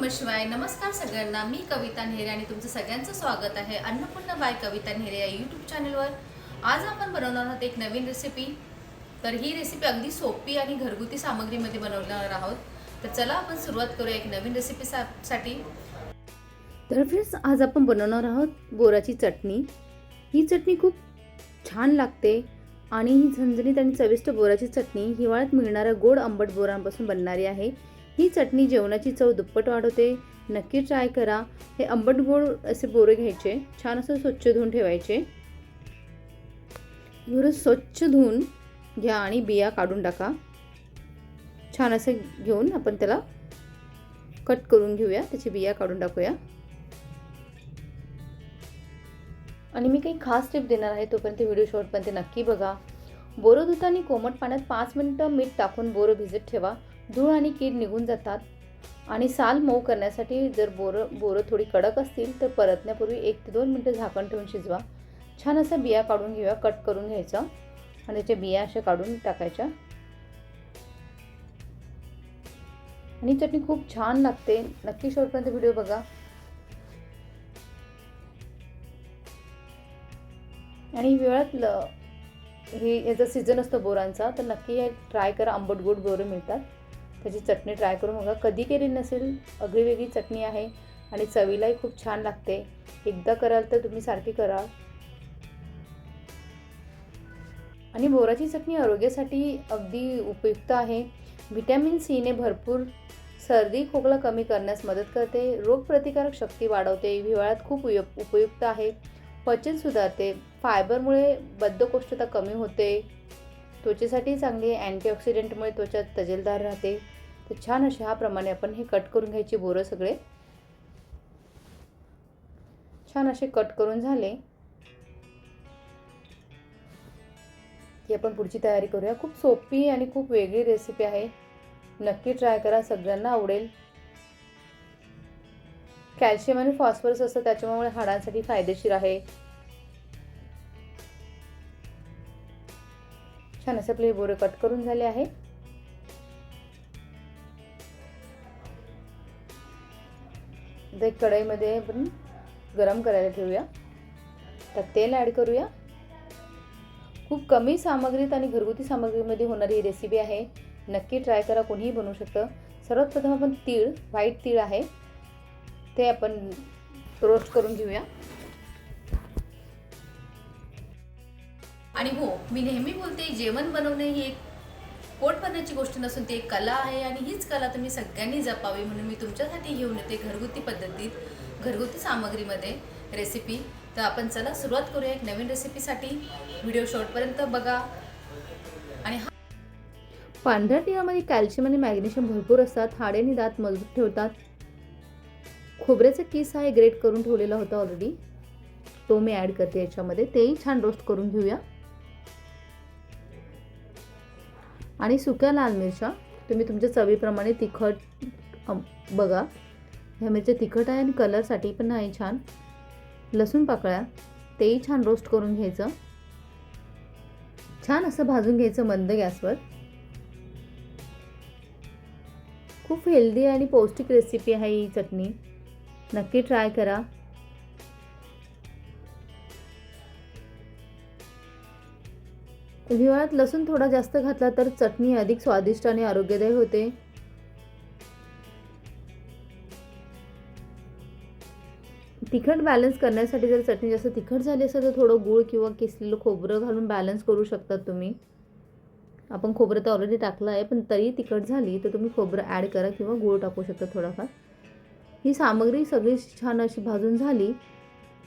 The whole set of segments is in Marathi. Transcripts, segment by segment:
नमः शिवाय. नमस्कार सगळ्यांना. मी कविता नेहरे आणि तुमचं सगळ्यांचं स्वागत आहे अन्नपूर्णा बाय कविता नेहरे या यूट्यूब चॅनलवर. आज आपण बनवणार आहोत एक नवीन रेसिपी. तर ही रेसिपी अगदी सोपी आणि घरगुती सामग्रीमध्ये बनवणार आहोत. तर चला आपण सुरुवात करूया एक नवीन रेसिपीसाठी. तर फ्रेंड्स, आज आपण बनवणार आहोत बोराची चटणी. ही चटणी खूप छान लागते आणि ही झणझणीत आणि चविष्ट बोराची चटणी हिवाळ्यात मिळणाऱ्या गोड आंबट बोरांपासून बनणारी आहे. ही चटणी जेवणाची चव दुप्पट वाढवते. नक्की ट्राय करा. हे आंबट गोड असे बोरे घ्यायचे, छान असं स्वच्छ धुवून ठेवायचे. बोरं स्वच्छ धुवून घ्या आणि बिया काढून टाका. छान असे घेऊन आपण त्याला कट करून घेऊया, त्याची बिया काढून टाकूया. आणि मी काही खास टिप देणार आहे, तोपर्यंत व्हिडिओ शेवटपर्यंत नक्की बघा. बोरं धुताना कोमट पाण्यात 5 मिनिटं मीठ टाकून बोरं भिजत ठेवा. धूळ आणि कीड निघून जातात. आणि साल मऊ करण्यासाठी जर बोरं थोडी कडक असतील तर परतण्यापूर्वी 1 ते 2 मिनिटं झाकण ठेवून शिजवा. छान असा बिया काढून घेऊया, कट करून घ्यायचा आणि त्याच्या बिया अशा काढून टाकायच्या. आणि चटणी खूप छान लागते. नक्की शेवटपर्यंत व्हिडिओ बघा. आणि वेळात हे याचा सीझन असतो बोरांचा, तर नक्की हे ट्राय करा. आंबट गोड बोरं मिळतात, त्याची चटणी ट्राय करून बघा. कधी केली नसेल, अगदी वेगळी चटणी आहे आणि चवीलाही खूप छान लागते. एकदा कराल तर तुम्ही सारखी करा. आणि बोराची चटणी आरोग्यासाठी अगदी उपयुक्त आहे. व्हिटॅमिन सी ने भरपूर सर्दी खोकला कमी करण्यास मदत करते. रोगप्रतिकारक शक्ती वाढवते. हिवाळ्यात खूप उपयुक्त आहे. पचन सुधारते. फायबरमुळे बद्धकोष्ठता कमी होते. त्वचेसाठी चांगली, अँटीऑक्सिडंटमुळे त्वचा तजेलदार राहते. तर छान अशा ह्याप्रमाणे आपण हे कट करून घ्यायचे बोरं सगळे. छान असे कट करून झाले की आपण पुढची तयारी करूया. खूप सोपी आणि खूप वेगळी रेसिपी आहे. नक्की ट्राय करा, सगळ्यांना आवडेल. कॅल्शियम आणि फॉस्फरस असतं, त्याच्यामुळे हाडांसाठी फायदेशीर आहे. छान असे आपले बोरे कट करून झाले आहे. एक कढईमध्ये आपण गरम करायला ठेवूया. त्यात तेल ॲड करूया. खूप कमी सामग्रीत आणि घरगुती सामग्रीमध्ये होणारी ही रेसिपी आहे. नक्की ट्राय करा, कोणीही बनवू शकतं. सर्वात प्रथम आपण व्हाईट तीळ आहे ते आपण रोस्ट करून घेऊया. आणि हो, मी नेहमी बोलते, जेवण बनवणे ही एक पोट भरण्याची गोष्ट नसून ती एक कला आहे आणि हीच कला तुम्ही सगळ्यांनी जपावी म्हणून मी तुमच्यासाठी घेऊन येते घरगुती पद्धतीत, घरगुती सामग्रीमध्ये रेसिपी. तर आपण चला सुरुवात करूया एक नवीन रेसिपीसाठी. व्हिडिओ शेवटपर्यंत बघा. आणि पांढऱ्या तिळामध्ये कॅल्शियम आणि मॅग्नेशियम भरपूर असतात. हाडे आणि दात मजबूत ठेवतात. खोबऱ्याचा किस आहे ग्रेट करून ठेवलेला होता ऑलरेडी, तो मी ॲड करते याच्यामध्ये. तेही छान रोस्ट करून घेऊया. आणि सुक्या लाल मिरच्या तुम्ही तुमच्या चवीप्रमाणे तिखट बघा. ह्या मिरच्या तिखट आहे आणि कलरसाठी पण आहे छान. लसूण पाकळ्या तेही छान रोस्ट करून घ्यायचं. छान असं भाजून घ्यायचं मंद गॅसवर. खूप हेल्दी आणि पौष्टिक रेसिपी आहे ही चटणी. नक्की ट्राय करा. हिवाळ्यात लसूण थोडा जास्त घातला तर चटणी अधिक स्वादिष्ट आणि आरोग्यदायी होते. तिखट बॅलन्स करण्यासाठी जर चटणी जास्त तिखट झाली असेल तर थोडं गूळ किंवा किसलेलं खोबरं घालून बॅलन्स करू शकता तुम्ही. आपण खोबरं तर ऑलरेडी टाकलं आहे, पण तरी तिखट झाली तर तुम्ही खोबरं ॲड करा किंवा गूळ टाकू शकता थोडाफार. ही सामग्री सगळी छान अशी भाजून झाली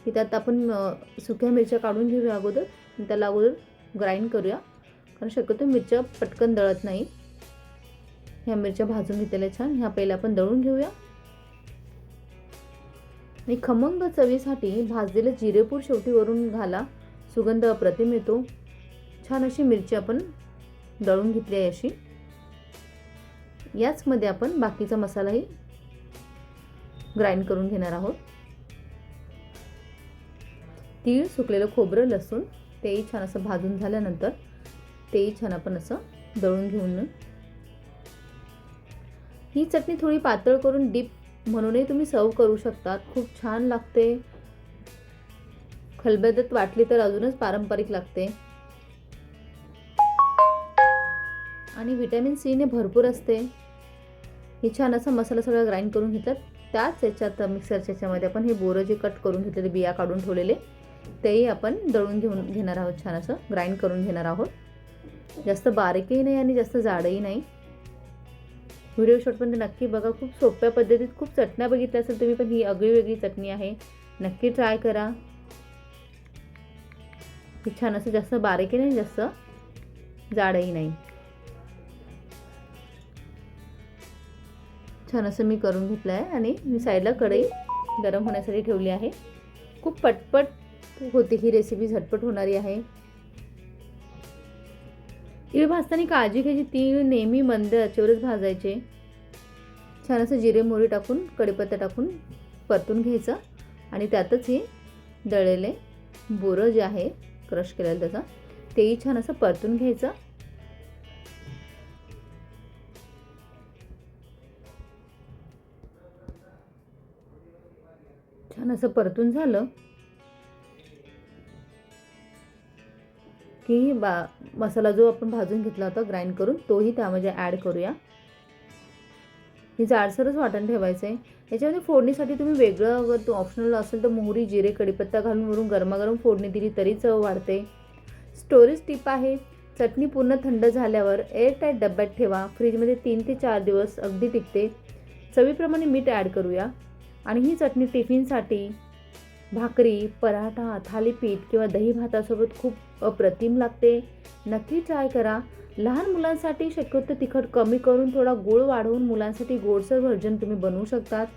की त्यात आपण सुक्या मिरच्या काढून घेऊया अगोदर. त्याला अगोदर ग्राइंड करूया, कारण शक्यतो मिरच्या पटकन दळत नाही. ह्या मिरच्या भाजून घेतलेल्या छान, ह्या पहिल्या आपण दळून घेऊया. आणि खमंग चवीसाठी भाजलेलं जिरेपूड शेवटी वरून घाला, सुगंध अप्रतिम येतो. छान अशी मिरची आपण दळून घेतली आहे अशी. याचमध्ये आपण बाकीचा मसालाही ग्राइंड करून घेणार आहोत. तीळ, सुकलेलं खोबरं, लसूण तेही छान असं भाजून झाल्यानंतर तेही छान आपण असं दळून घेऊन ही चटणी थोडी पातळ करून डीप म्हणूनही तुम्ही सर्व करू शकतात. खूप छान लागते. खलबत्त्यात वाटली तर अजूनच पारंपरिक लागते. आणि व्हिटॅमिन सी ने भरपूर असते. हे छान असा मसाला सगळा ग्राइंड करून घेतात. त्याच याच्यात मिक्सरच्या याच्यामध्ये आपण हे बोरं जे कट करून घेतलेले, बिया काढून ठेवलेले, तेही आपण दळून घेणार आहोत. छान असं ग्राइंड करून घेणार आहोत. जास्त बारीकही नाही आणि जास्त जाडही नाही. व्हिडिओ शॉर्टपर्यंत नक्की बघा. खूप सोप्या पद्धतीत खूप चटण्या बघितल्या असेल तुम्ही, पण ही आगळीवेगळी चटणी आहे. नक्की ट्राय करा. ही छान असं जास्त बारीकही नाही, जास्त जाडही नाही. छान असं मी करून घेतलं आहे आणि मी साईडला कढई गरम होण्यासाठी ठेवली आहे. खूप पटपट होते ही रेसिपी, झटपट होणारी आहे. तीळ भाजताना काळजी घ्यायची, तीळ नेहमी मंद आचेवरच भाजायचे. छान असं जिरे मोहरी टाकून, कढीपत्ता टाकून परतून घ्यायचं आणि त्यातच हे दळलेले बोरं जे आहे क्रश केलेलं त्याचं, तेही छान असं परतून घ्यायचं. छान असं परतून झालं की मसाला जो आपण भाजून घेतला होता ग्राइंड करून, तोही त्यामध्ये ॲड करूया. हे जाडसरच वाटण ठेवायचं आहे. याच्यामध्ये फोडणीसाठी तुम्ही वेगळं, अगर तो ऑप्शनल असेल तर मोहरी, जिरे, कढीपत्ता घालून वरून गरमागरम फोडणी दिली तरी चव वाढते. स्टोरेज टिप आहे, चटणी पूर्ण थंड झाल्यावर एअरटाईट डब्यात ठेवा. फ्रीजमध्ये 3 ते 4 दिवस अगदी टिकते. चवीप्रमाणे मीठ ॲड करूया. आणि ही चटणी टिफिनसाठी, भाकरी, पराठा, थालीपीठ किंवा दही भातासोबत खूप अप्रतिम लागते. नक्की ट्राय करा. लहान मुलांसाठी शक्यतो तिखट कमी करून थोडा गूळ वाढवून मुलांसाठी गोडसर व्हर्जन तुम्ही बनवू शकतात.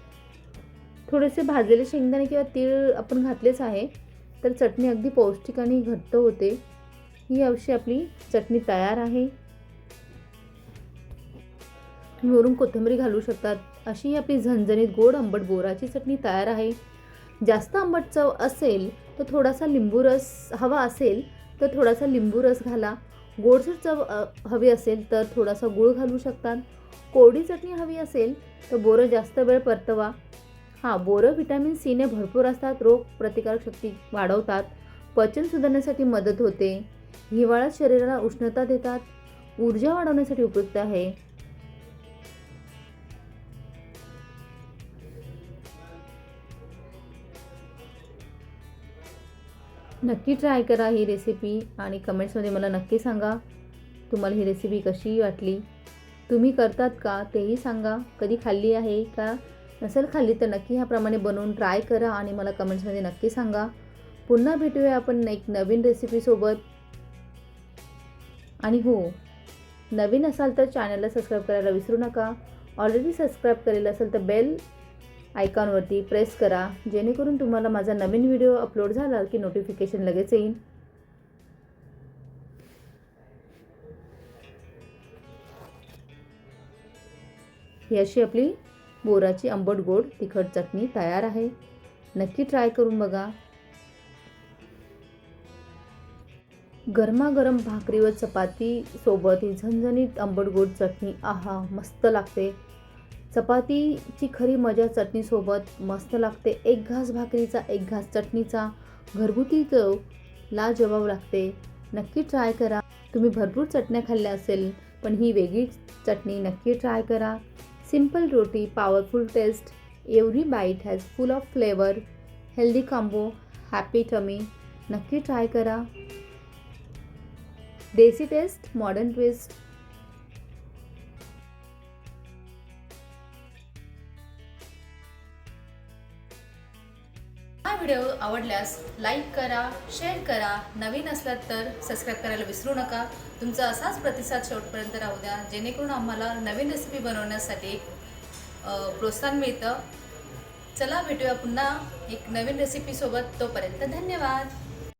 थोडेसे भाजलेले शेंगदाणे किंवा तीळ आपण घातलेच आहे तर चटणी अगदी पौष्टिक आणि घट्ट होते. ही अशी आपली चटणी तयार आहे. तुम्ही वरून कोथिंबीर घालू शकतात. अशी ही आपली झणझणीत गोड आंबट बोराची चटणी तयार आहे. जास्त आंबट चव असेल तर थोडासा लिंबू रस हवा असेल तर थोडासा लिंबू रस घाला. गोडसर चव हवी असेल तर थोडासा गूळ घालू शकतात. कोरडी चटणी हवी असेल तर बोरं जास्त वेळ परतवा. बोरं व्हिटॅमिन सी ने भरपूर असतात. रोग प्रतिकारक शक्ती वाढवतात. पचन सुधारण्यासाठी मदत होते. हिवाळ्यात शरीराला उष्णता देतात. ऊर्जा वाढवण्यासाठी उपयुक्त आहे. नक्की ट्राय करा ही रेसिपी आणि कमेंट्समध्ये मला नक्की सांगा तुम्हाला ही रेसिपी कशी वाटली. तुम्ही करतात का तेही सांगा. कधी खाल्ली आहे का नसेल खाल्ली तर नक्की ह्याप्रमाणे बनवून ट्राय करा आणि मला कमेंट्समध्ये नक्की सांगा. पुन्हा भेटूया आपण एक नवीन रेसिपीसोबत. आणि हो, नवीन असाल तर चॅनलला सबस्क्राईब करायला विसरू नका. ऑलरेडी सबस्क्राईब केलेलं असेल तर बेल आयकॉनवरती प्रेस करा, जेणेकरून तुम्हाला माझा नवीन व्हिडिओ अपलोड झाला की नोटिफिकेशन लगेच येईल. ही अशी आपली बोराची आंबट गोड तिखट चटणी तयार आहे. नक्की ट्राय करून बघा. गरमागरम भाकरी व चपाती सोबत ही झणझणीत आंबट गोड चटणी आहा मस्त लागते. चपातीची खरी मजा चटणीसोबत मस्त लागते. एक घास भाकरीचा, एक घास चटणीचा, घरगुती चव लाजवाब लागते. नक्की ट्राय करा. तुम्ही भरपूर चटण्या खाल्ल्या असेल पण ही वेगळी चटणी नक्की ट्राय करा. Simple roti, powerful taste, every bite has full of flavour, healthy combo, happy tummy. नक्की ट्राय करा. Desi taste, modern twist. हा व्हिडिओ आवडल्यास लाईक करा, शेअर करा. नवीन असलात तर सबस्क्राईब करायला विसरू नका. तुमचा असाच प्रतिसाद शेवटपर्यंत राहू द्या, जेणेकरून आम्हाला नवीन रेसिपी बनवण्यासाठी प्रोत्साहन मिळतं. चला भेटूया पुन्हा एक नवीन रेसिपीसोबत. तोपर्यंत धन्यवाद.